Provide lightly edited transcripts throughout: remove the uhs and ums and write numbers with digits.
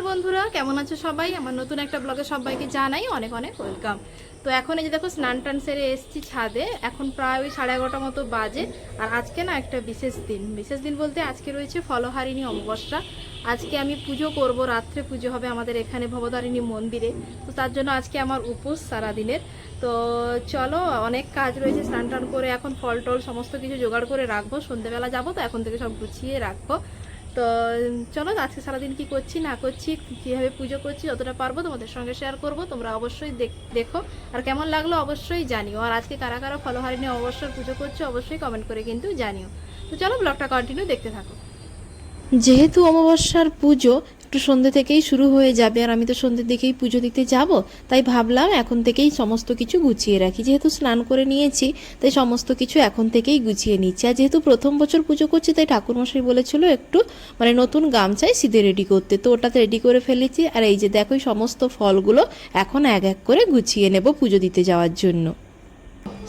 নমস্কার বন্ধুরা, কেমন আছো সবাই? আমার নতুন একটা ব্লগে সবাইকে জানাই অনেক অনেক ওয়েলকাম। তো এখন এই যে দেখো স্নান টান সেরে এসেছি ছাদে। এখন প্রায় ওই 11:30 মতো বাজে। আর আজকে না একটা বিশেষ দিন বলতে আজকে রয়েছে ফলহারিণী অমাবস্যা। আজকে আমি পুজো করব, রাত্রে পুজো হবে আমাদের এখানে ভবতারিণী মন্দিরে। তো তার জন্য আজকে আমার উপোস সারাদিনের। তো চলো, অনেক কাজ রয়েছে। স্নান টান করে এখন ফল টল সমস্ত কিছু জোগাড় করে রাখবো, সন্ধ্যেবেলা যাবো, তো এখন থেকে সব গুছিয়ে রাখবো। তো চলো আজকে সারাদিন কি করছি না করছি, কীভাবে পুজো করছি, যতটা পারবো তোমাদের সঙ্গে শেয়ার করব। তোমরা অবশ্যই দেখো, আর কেমন লাগলো অবশ্যই জানিও। আর আজকে কারা কারা ফলহারিণী অবশ্যই পুজো করছো অবশ্যই কমেন্ট করে কিন্তু জানিও। তো চলো ব্লগটা কন্টিনিউ দেখতে থাকো। যেহেতু অমাবস্যার পুজো একটু সন্ধ্যে থেকেই শুরু হয়ে যাবে, আর আমি তো সন্ধ্যের দিকেই পুজো দিতে যাব, তাই ভাবলাম এখন থেকেই সমস্ত কিছু গুছিয়ে রাখি। যেহেতু স্নান করে নিয়েছি তাই সমস্ত কিছু এখন থেকেই গুছিয়ে নিচ্ছি। আর যেহেতু প্রথম বছর পুজো করছি তাই ঠাকুরমশাই বলেছিল একটু নতুন গামছায় সিঁদে রেডি করতে, তো ওটাতে রেডি করে ফেলেছি। আর এই যে দেখো সমস্ত ফলগুলো এখন এক এক করে গুছিয়ে নেব পুজো দিতে যাওয়ার জন্য।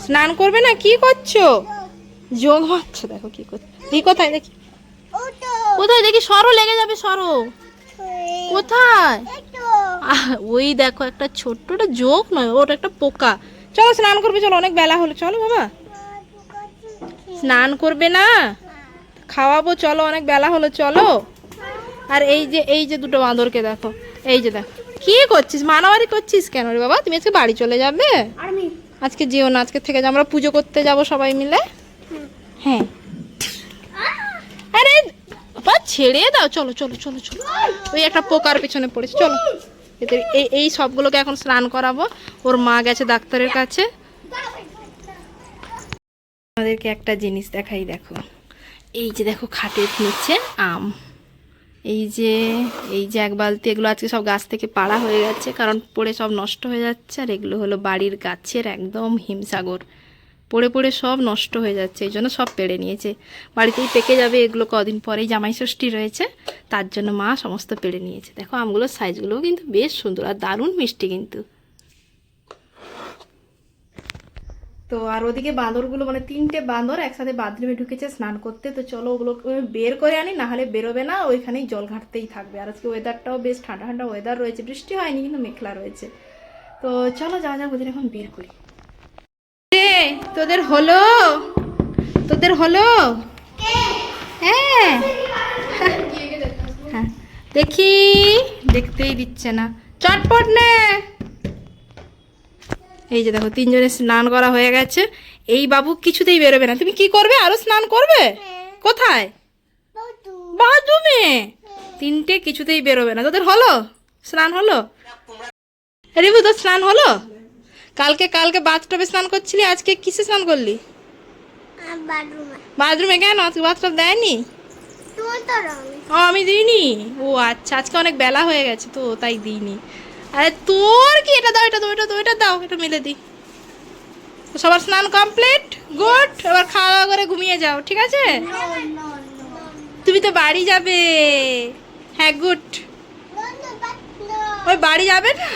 স্নান করবে না? কি করছো? যোগ হচ্ছে, দেখো কি করছো। কি কোথায় দেখি, কোথায় দেখি, সরো, লেগে যাবে, সরো। কোথায়? ওই দেখো একটা ছোট্টটা যোগ নয়, ওটা একটা পোকা। চলো স্নান করবে, চলো, অনেক বেলা হলো, চলো বাবা। স্নান করবে না? খাওয়াবো, চলো, অনেক বেলা হলো, চলো। আর এই যে দুটো বাঁদরকে দেখো, এই যে দেখো কি করছিস, মানামারি করছিস কেন রে বাবা? তুমি আজকে বাড়ি চলে যাবে? আজকে যেও না, আজকে থেকে আমরা পুজো করতে যাব সবাই মিলে। হ্যাঁ, আরে বাবা ছেড়ে দাও, চলো চলো চলো চলো। ওই একটা পোকার পেছনে পড়েছে, চলো। এদের এই সবগুলোকে এখন স্নান করাবো। ওর মা গেছে ডাক্তারের কাছে। আমাদেরকে একটা জিনিস দেখাই, দেখো এই যে দেখো খাটের নিচে আম। এই যে এক বালতি, এগুলো আজকে সব গাছ থেকে পাড়া হয়ে গেছে, কারণ পড়ে সব নষ্ট হয়ে যাচ্ছে। আর এগুলো হলো বাড়ির গাছের একদম হিমসাগর, পড়ে পড়ে সব নষ্ট হয়ে যাচ্ছে, এই জন্য সব পেড়ে নিয়েছে। বাড়িতেই পেকে যাবে এগুলো, কদিন পরেই জামাই ষষ্ঠী রয়েছে, তার জন্য মা সমস্ত পেড়ে নিয়েছে। দেখো আমগুলোর সাইজগুলোও কিন্তু বেশ সুন্দর আর দারুণ মিষ্টি কিন্তু। তো আর ওদিকে বাঁদরগুলো, 3টে বাঁদর একসাথে বাথরুমে ঢুকেছে স্নান করতে। তো চলো ওগুলো বের করে আনি, না হলে বেরোবে না, ওইখানেই জল ঘাটতেই থাকবে। আর আজকে ওয়েদারটাও বেশ ঠান্ডা ঠান্ডা ওয়েদার রয়েছে, বৃষ্টি হয়নি কিন্তু মেঘলা রয়েছে। তো চলো যাওয়া যাক, ওদের এখন বের করি। তোদের হলো, তোদের হলো? হ্যাঁ হ্যাঁ, দেখি, দেখতেই দিচ্ছে না, চটপট নে। এই যে দেখো তিনজনে স্নান করা হয়ে গেছে। এই বাবু কিছুতেই বেরোবে না। তুমি কি করবে? আরো স্নান করবে? কোথায়? বাথরুমে। তিনটে কিছুতেই বেরোবে না। তোদের হলো স্নান? হলো রিবু, তোর স্নান হলো? কালকে বাথটবে স্নান করছিলি, আজকে কিসে স্নান করলি? বাথরুমে। কেন আজকে বাথটব দেয়নি? ও আমি দিইনি। ও আচ্ছা, আজকে অনেক বেলা হয়ে গেছে তো তাই দিইনি। আরে তোর কি, এটা দাও, এটা দাও, এটা দাও, এটা দাও, এটা মিলে দিই। সবার স্নান কমপ্লিট, গুড। এবার খাওয়া দাওয়া করে ঘুমিয়ে যাও, ঠিক আছে? তুমি তো বাড়ি যাবে। হ্যাঁ গুড। ওই বাড়ি যাবে না?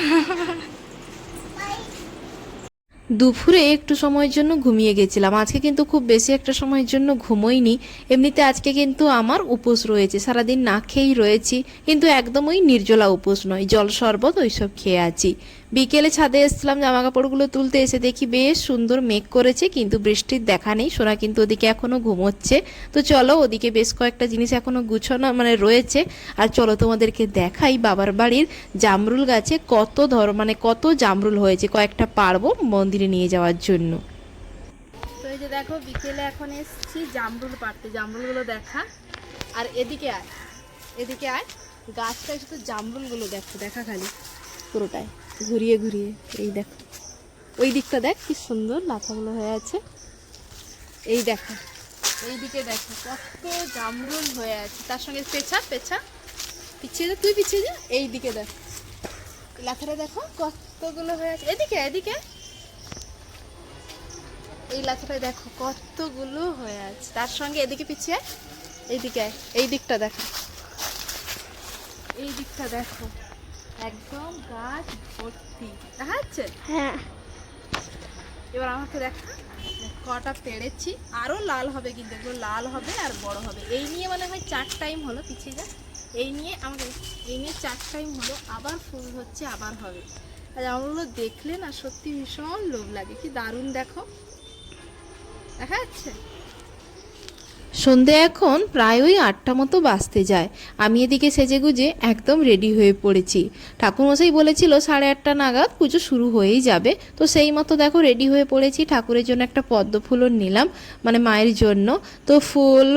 দুপুরে একটু সময়ের জন্য ঘুমিয়ে গেছিলাম। আজকে কিন্তু খুব বেশি একটা সময়ের জন্য ঘুমোইনি। এমনিতে আজকে কিন্তু আমার উপোস রয়েছে, সারাদিন না খেয়েই রয়েছি, কিন্তু একদমই নির্জলা উপোস নয়, জল শরবত ওইসব খেয়ে আছি। বিকেলে ছাদে এসেছিলাম জামা কাপড়গুলো তুলতে, এসে দেখি বেশ সুন্দর মেঘ করেছে, কিন্তু বৃষ্টির দেখা নেই। সোনা কিন্তু ওদিকে এখনও ঘুমোচ্ছে। তো চলো, ওদিকে বেশ কয়েকটা জিনিস এখনও গুছানো রয়েছে। আর চলো তোমাদেরকে দেখাই বাবার বাড়ির জামরুল গাছে কত জামরুল হয়েছে। কয়েকটা পারবো মন্দিরে নিয়ে যাওয়ার জন্য। তো এই যে দেখো বিকেলে এখন এসেছি জামরুল পাড়তে, জামরুলগুলো দেখা। আর এদিকে আয়, এদিকে আয়, গাছটায় শুধু জামরুলগুলো দেখা খালি পুরোটায় ঘুরিয়ে ঘুরিয়ে। এই দেখো ওই দিকটা দেখ কি সুন্দর লাফাগুলো হয়ে আছে। এই দেখো এইদিকে দেখো কত জামরুল হয়ে আছে, তার সঙ্গে পেঁচা পিছিয়ে যা, তুই পিছিয়ে যা। এই দিকে দেখ লাথাটা দেখো কতগুলো হয়ে আছে। এদিকে এই লাথাটায় দেখো কতগুলো হয়ে আছে, তার সঙ্গে এদিকে পিছিয়ে, এইদিকে এই দিকটা দেখো, এই দিকটা দেখো একদম গাছ ভর্তি দেখা যাচ্ছে। হ্যাঁ, এবার আমাকে দেখা কটা পেড়েছি, আরো লাল হবে কিন্তু, এগুলো লাল হবে আর বড় হবে। এই নিয়ে মনে হয় 4 টাইম হলো, পিছিয়ে যা। এই নিয়ে আমাদের এই নিয়ে 4 টাইম হলো, আবার ফুল হচ্ছে, আবার হবে। আর আমগুলো দেখলে না সত্যি ভীষণ লোভ লাগে, কি দারুণ দেখো, দেখা যাচ্ছে। সন্ধে এখন প্রায় ওই 8টা মতো বাজতে যায়। আমি এদিকে সেজেগুজে একদম রেডি হয়ে পড়েছি। ঠাকুরমশাই বলেছিল 8:30 নাগাদ পুজো শুরু হয়েই যাবে, তো সেই মতো দেখো রেডি হয়ে পড়েছি। ঠাকুরের জন্য একটা পদ্ম ফুলও নিলাম, মানে মায়ের জন্য। তো ফুল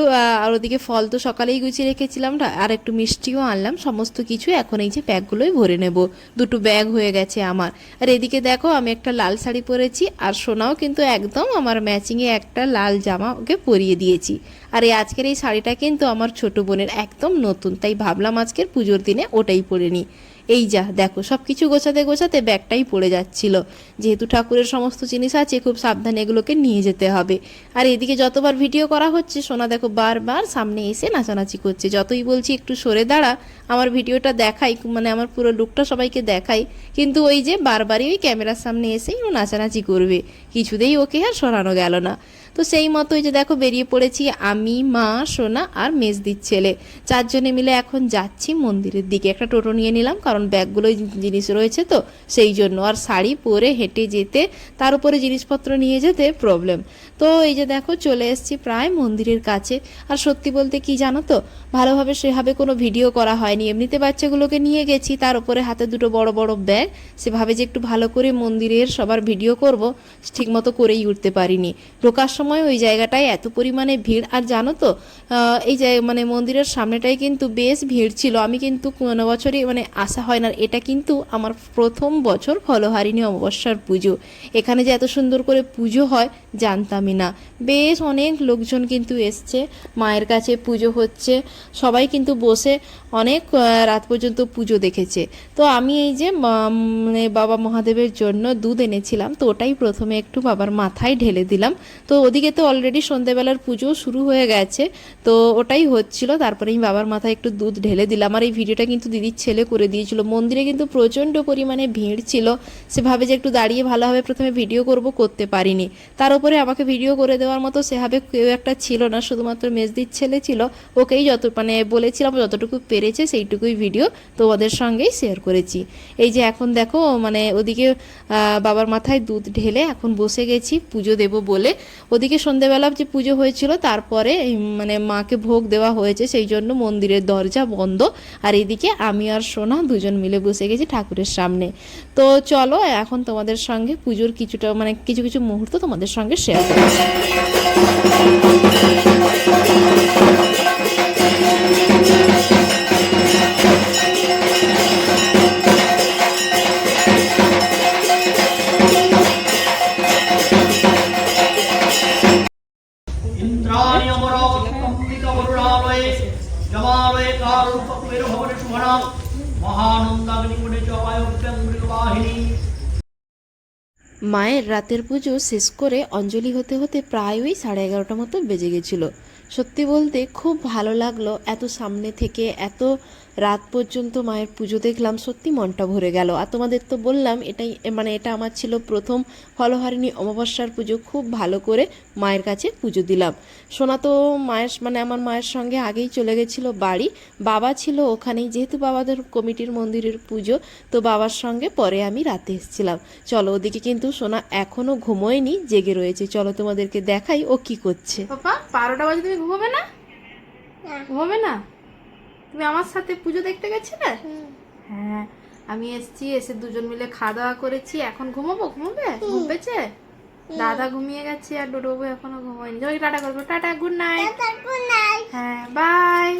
আর ওদিকে ফল তো সকালেই গুছিয়ে রেখেছিলাম, আর একটু মিষ্টিও আনলাম। সমস্ত কিছু এখন এই যে ব্যাগগুলোই ভরে নেব। 2টো ব্যাগ হয়ে গেছে আমার। আর এদিকে দেখো আমি একটা লাল শাড়ি পরেছি, আর সোনাও কিন্তু একদম আমার ম্যাচিংয়ে একটা লাল জামা ওকে পরিয়ে দিয়েছি। আর এই আজকের এই শাড়িটা কিন্তু আমার ছোট বোনের একদম নতুন, তাই ভাবলাম আজকের পুজোর দিনে ওটাই পরে নিই। এই যা দেখো সব কিছু গোছাতে গোছাতে ব্যাগটাই পড়ে যাচ্ছিল। যেহেতু ঠাকুরের সমস্ত জিনিস আছে, খুব সাবধানে এগুলোকে নিয়ে যেতে হবে। আর এদিকে যতবার ভিডিও করা হচ্ছে, সোনা দেখো বারবার সামনে এসে নাচানাচি করছে। যতই বলছি একটু সরে দাঁড়া, আমার ভিডিওটা দেখাই, মানে আমার পুরো লুকটা সবাইকে দেখাই, কিন্তু ওই যে বারবারই ওই ক্যামেরার সামনে এসেই ও নাচানাচি করবে। কিছুতেই ওকে আর সরানো গেল না। তো সেই মতো এই যে দেখো বেরিয়ে পড়েছি আমি, মা, সোনা আর মেজদির ছেলে, 4 জনে মিলে এখন যাচ্ছি মন্দিরের দিকে। একটা টোটো নিয়ে নিলাম, কারণ ব্যাগগুলোই জিনিস রয়েছে তো সেই জন্য। আর শাড়ি পরে হেঁটে যেতে, তার উপরে জিনিসপত্র নিয়ে যেতে প্রবলেম। তো এই যে দেখো চলে এসেছি প্রায় মন্দিরের কাছে। আর সত্যি বলতে কি জানো তো, ভালোভাবে সেভাবে কোনো ভিডিও করা হয়নি। এমনিতে বাচ্চাগুলোকে নিয়ে গেছি, তার উপরে হাতে 2টো বড় বড় ব্যাগ। সেভাবে যে একটু ভালো করে মন্দিরের সবার ভিডিও করব, ঠিকমতো করেই উঠতে পারিনি। ঢোকার সময় ওই জায়গাটায় এত পরিমাণে ভিড়। আর জানো তো এই যে মানে মন্দিরের সামনেটায় কিন্তু বেশ ভিড় ছিল। আমি কিন্তু কোনো বছরই মানে আসা হয় না, এটা কিন্তু আমার প্রথম বছর ফলহারিণী অমাবস্যার পুজো। এখানে যে এত সুন্দর করে পুজো হয় জানতামই না। বেশ অনেক লোকজন কিন্তু এসছে, মায়ের কাছে পুজো হচ্ছে, সবাই কিন্তু বসে অনেক রাত পর্যন্ত পুজো দেখেছে। তো আমি এই যে মানে বাবা মহাদেবের জন্য দুধ এনেছিলাম, তো ওটাই প্রথমে একটু বাবার মাথায় ঢেলে দিলাম। তো ওদিকে তো অলরেডি সন্ধ্যেবেলার পুজো শুরু হয়ে গেছে, তো ওটাই হচ্ছিল। তারপরে আমি বাবার মাথায় একটু দুধ ঢেলে দিলাম। আর এই ভিডিওটা কিন্তু দিদির ছেলে করে দিয়েছিল। মন্দিরে কিন্তু প্রচণ্ড পরিমাণে ভিড় ছিল, সেভাবে যে একটু দাঁড়িয়ে ভালোভাবে প্রথমে ভিডিও করতে পারিনি। তার উপরে আমাকে ভিডিও করে দেওয়ার মতো সেভাবে কেউ একটা ছিল না, শুধুমাত্র মেজদির ছেলে ছিল। ওকেই যত মানে বলেছিলাম যতটুকু পেরেছে সেইটুকুই ভিডিও তোমাদের সঙ্গেই শেয়ার করেছি। এই যে এখন দেখো মানে ওদিকে বাবার মাথায় দুধ ঢেলে এখন বসে গেছি পুজো দেব বলে। ওদিকে সন্ধ্যেবেলা যে পুজো হয়েছিল, তারপরে মানে মাকে ভোগ দেওয়া হয়েছে, সেই জন্য মন্দিরের দরজা বন্ধ। আর এদিকে আমি আর সোনা 2 জন মিলে বসে গেছি ঠাকুরের সামনে। তো চলো এখন তোমাদের সঙ্গে পুজোর কিছুটা মানে কিছু কিছু মুহূর্ত তোমাদের সঙ্গে শেয়ার করছি। इंद्राणि अमरावतिकम्बितवरुणालये जमालये कारुण्यभवने शुभना महानन्दाग्निकुण्डे च वायुभ्यं मृगवाहिनी। মায়ের রাতের পুজো শেষ করে অঞ্জলি হতে হতে প্রায় ওই 11:30 মতো বেজে গেছিলো। সত্যি বলতে খুব ভালো লাগলো, এত সামনে থেকে এত রাত পর্যন্ত মায়ের পুজো দেখলাম, সত্যি মনটা ভরে গেল। আর তোমাদের তো বললাম এটাই মানে এটা আমার ছিল প্রথম ফলহারিণী অমাবস্যার পুজো। খুব ভালো করে মায়ের কাছে পুজো দিলাম। সোনা তো মায়ের মানে আমার মায়ের সঙ্গে আগেই চলে গেছিলো বাড়ি, বাবা ছিল ওখানেই, যেহেতু বাবাদের কমিটির মন্দিরের পুজো, তো বাবার সঙ্গে পরে আমি রাতে এসেছিলাম। চলো ওদিকে কিন্তু সোনা এখনো ঘুমোয়নি, জেগে রয়েছে। চলো তোমাদেরকে দেখাই ও কি করছে। পাপা 12টা বাজে তুমি ঘুমোবে না? ঘুমোবে না? তুমি আমার সাথে পুজো দেখতে গেছিলে? হ্যাঁ, আমি এসেছি, এসে 2 জন মিলে খাওয়া দাওয়া করেছি। এখন ঘুমোবে? ঘুম পেয়েছে? দাদা ঘুমিয়ে গেছে আর ডোডোবু এখনো ঘুমোয়নি। টাটা করবো, টাটা, গুড নাইট। হ্যাঁ, বাই।